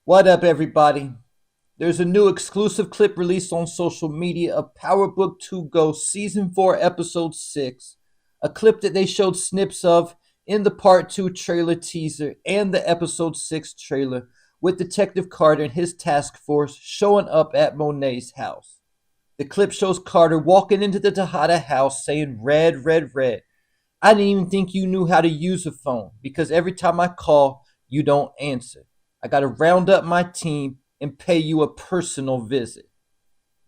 What up, everybody? There's a new exclusive clip released on social media of Power Book 2 Go Season 4, Episode 6. A clip that they showed snips of in the Part 2 trailer teaser and the Episode 6 trailer, with Detective Carter and his task force showing up at Monet's house. The clip shows Carter walking into the Tejada house saying, "Red, red, red. I didn't even think you knew how to use a phone because every time I call, you don't answer. I got to round up my team and pay you a personal visit."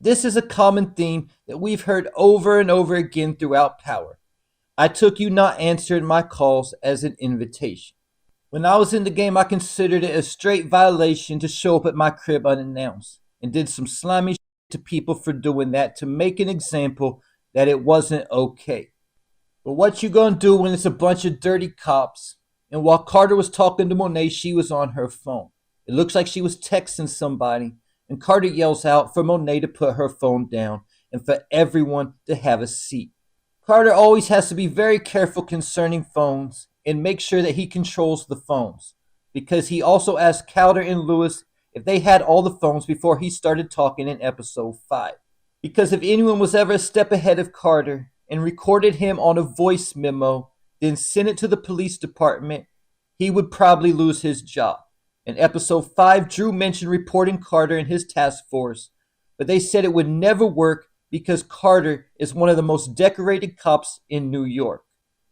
This is a common theme that we've heard over and over again throughout Power. I took you not answering my calls as an invitation. When I was in the game, I considered it a straight violation to show up at my crib unannounced and did some slimy shit to people for doing that to make an example that it wasn't okay. But what you gonna do when it's a bunch of dirty cops? And while Carter was talking to Monet, she was on her phone. It looks like she was texting somebody, and Carter yells out for Monet to put her phone down and for everyone to have a seat. Carter always has to be very careful concerning phones and make sure that he controls the phones, because he also asked Calder and Lewis if they had all the phones before he started talking in episode 5. Because if anyone was ever a step ahead of Carter and recorded him on a voice memo, then sent it to the police department, he would probably lose his job. In episode 5, Drew mentioned reporting Carter and his task force, but they said it would never work because Carter is one of the most decorated cops in New York.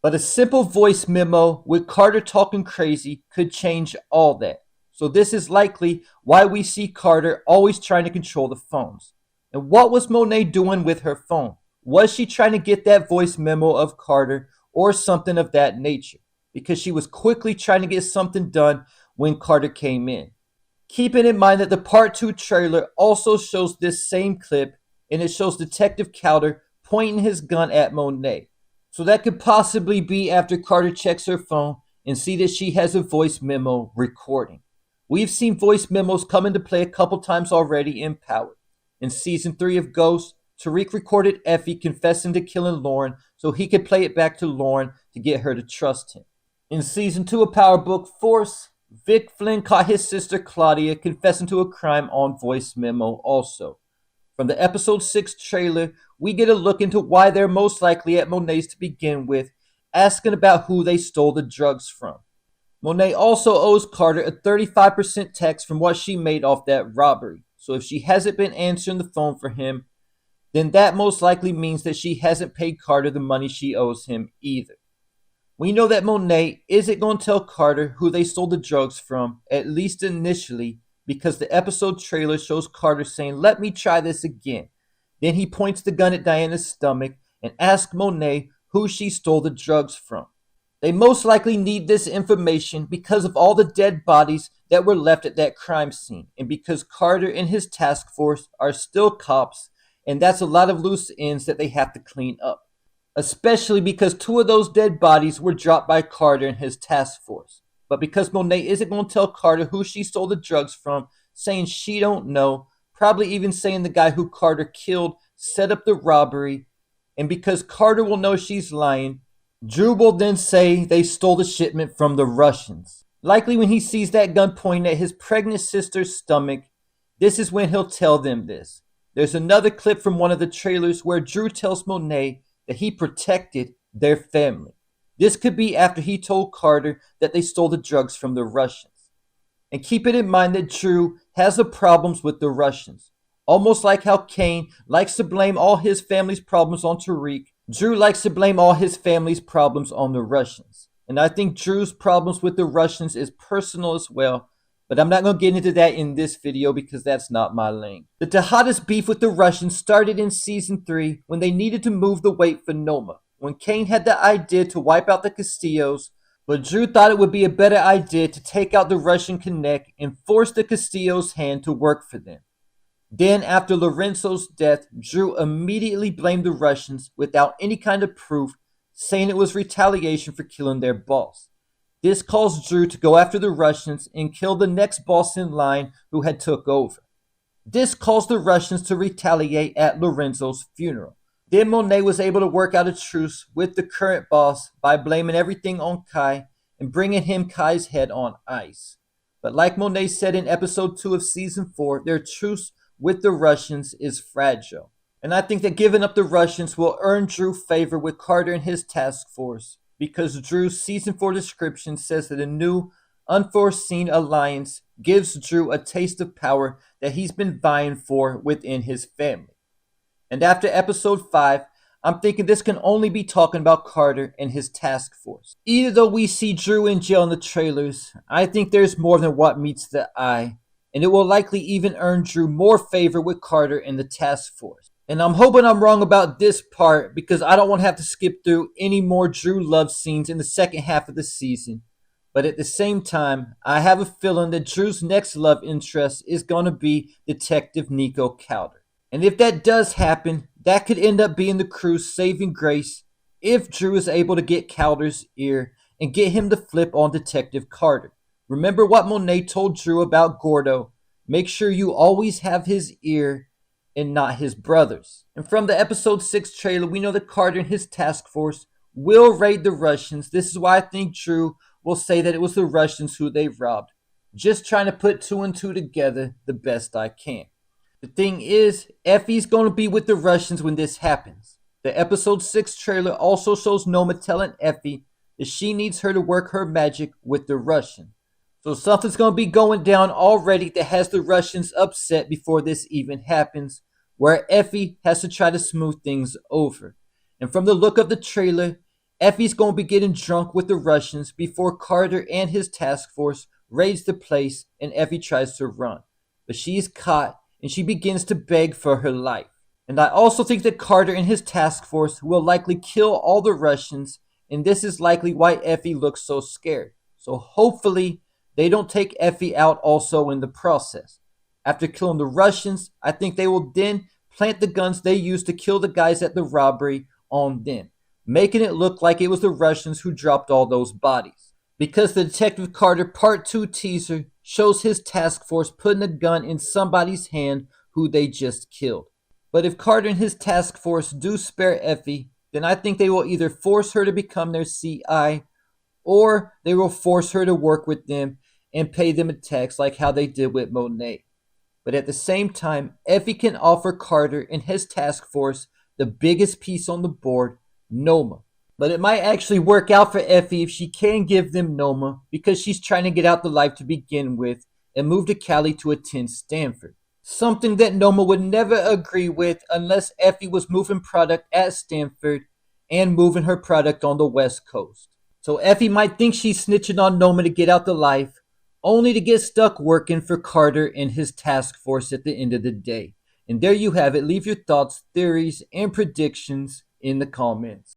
But a simple voice memo with Carter talking crazy could change all that. So this is likely why we see Carter always trying to control the phones. And what was Monet doing with her phone? Was she trying to get that voice memo of Carter or something of that nature? Because she was quickly trying to get something done when Carter came in. Keeping in mind that the Part 2 trailer also shows this same clip, and it shows Detective Calder pointing his gun at Monet. So that could possibly be after Carter checks her phone and see that she has a voice memo recording. We've seen voice memos come into play a couple times already in Power. In Season 3 of Ghost, Tariq recorded Effie confessing to killing Lauren so he could play it back to Lauren to get her to trust him. In Season 2 of Power Book Force, Vic Flynn caught his sister Claudia confessing to a crime on voice memo also. From the episode 6 trailer, we get a look into why they're most likely at Monet's to begin with, asking about who they stole the drugs from. Monet also owes Carter a 35% tax from what she made off that robbery. So if she hasn't been answering the phone for him, then that most likely means that she hasn't paid Carter the money she owes him either. We know that Monet isn't going to tell Carter who they stole the drugs from, at least initially, because the episode trailer shows Carter saying, "Let me try this again." Then he points the gun at Diana's stomach and asks Monet who she stole the drugs from. They most likely need this information because of all the dead bodies that were left at that crime scene, and because Carter and his task force are still cops, and that's a lot of loose ends that they have to clean up. Especially because 2 of those dead bodies were dropped by Carter and his task force. But because Monet isn't going to tell Carter who she stole the drugs from, saying she don't know, probably even saying the guy who Carter killed set up the robbery, and because Carter will know she's lying, Drew will then say they stole the shipment from the Russians. Likely when he sees that gun pointing at his pregnant sister's stomach, this is when he'll tell them this. There's another clip from one of the trailers where Drew tells Monet that he protected their family. This could be after he told Carter that they stole the drugs from the Russians. And keep it in mind that Drew has the problems with the Russians. Almost like how Kane likes to blame all his family's problems on Tariq, Drew likes to blame all his family's problems on the Russians. And I think Drew's problems with the Russians is personal as well, but I'm not going to get into that in this video because that's not my lane. The Tejada's beef with the Russians started in Season 3 when they needed to move the weight for Noma, when Kane had the idea to wipe out the Castillos, but Drew thought it would be a better idea to take out the Russian Connect and force the Castillos' hand to work for them. Then, after Lorenzo's death, Drew immediately blamed the Russians without any kind of proof, saying it was retaliation for killing their boss. This caused Drew to go after the Russians and kill the next boss in line who had took over. This caused the Russians to retaliate at Lorenzo's funeral. Then Monet was able to work out a truce with the current boss by blaming everything on Kai and bringing him Kai's head on ice. But like Monet said in episode 2 of season 4, their truce with the Russians is fragile. And I think that giving up the Russians will earn Drew favor with Carter and his task force, because Drew's season 4 description says that a new, unforeseen alliance gives Drew a taste of power that he's been vying for within his family. And after episode 5, I'm thinking this can only be talking about Carter and his task force. Even though we see Drew in jail in the trailers, I think there's more than what meets the eye, and it will likely even earn Drew more favor with Carter and the task force. And I'm hoping I'm wrong about this part, because I don't want to have to skip through any more Drew love scenes in the second half of the season. But at the same time, I have a feeling that Drew's next love interest is going to be Detective Nico Calder. And if that does happen, that could end up being the crew's saving grace if Drew is able to get Calder's ear and get him to flip on Detective Carter. Remember what Monet told Drew about Gordo. Make sure you always have his ear and not his brother's. And from the episode 6 trailer, we know that Carter and his task force will raid the Russians. This is why I think Drew will say that it was the Russians who they robbed. Just trying to put 2 and 2 together the best I can. The thing is, Effie's going to be with the Russians when this happens. The episode 6 trailer also shows Noma telling Effie that she needs her to work her magic with the Russian. So something's going to be going down already that has the Russians upset before this even happens, where Effie has to try to smooth things over. And from the look of the trailer, Effie's going to be getting drunk with the Russians before Carter and his task force raids the place and Effie tries to run. But she's caught and she begins to beg for her life. And I also think that Carter and his task force will likely kill all the Russians, and this is likely why Effie looks so scared. So hopefully they don't take Effie out also in the process. After killing the Russians, I think they will then plant the guns they used to kill the guys at the robbery on them, making it look like it was the Russians who dropped all those bodies. Because the Detective Carter Part 2 teaser shows his task force putting a gun in somebody's hand who they just killed. But if Carter and his task force do spare Effie, then I think they will either force her to become their CI, or they will force her to work with them and pay them a tax like how they did with Monet. But at the same time, Effie can offer Carter and his task force the biggest piece on the board, Noma. But it might actually work out for Effie if she can give them Noma, because she's trying to get out the life to begin with and move to Cali to attend Stanford. Something that Noma would never agree with unless Effie was moving product at Stanford and moving her product on the West Coast. So Effie might think she's snitching on Noma to get out the life, only to get stuck working for Carter and his task force at the end of the day. And there you have it. Leave your thoughts, theories, and predictions in the comments.